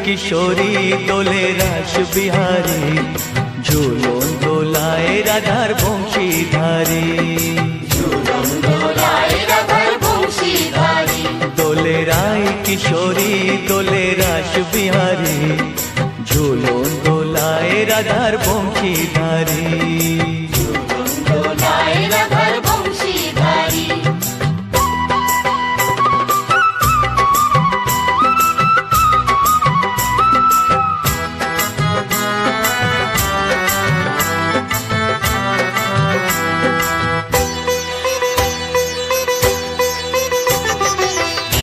কিশোরী দোলে রাস বিহারী, ঝুলন দোলায় রাধার বংশীধারী। ঝুলন দোলায় রাধার বংশীধারী। দোলে রায় কিশোরী দোলে রাস বিহারী, ঝুলন দোলায় রাধার বংশীধারী।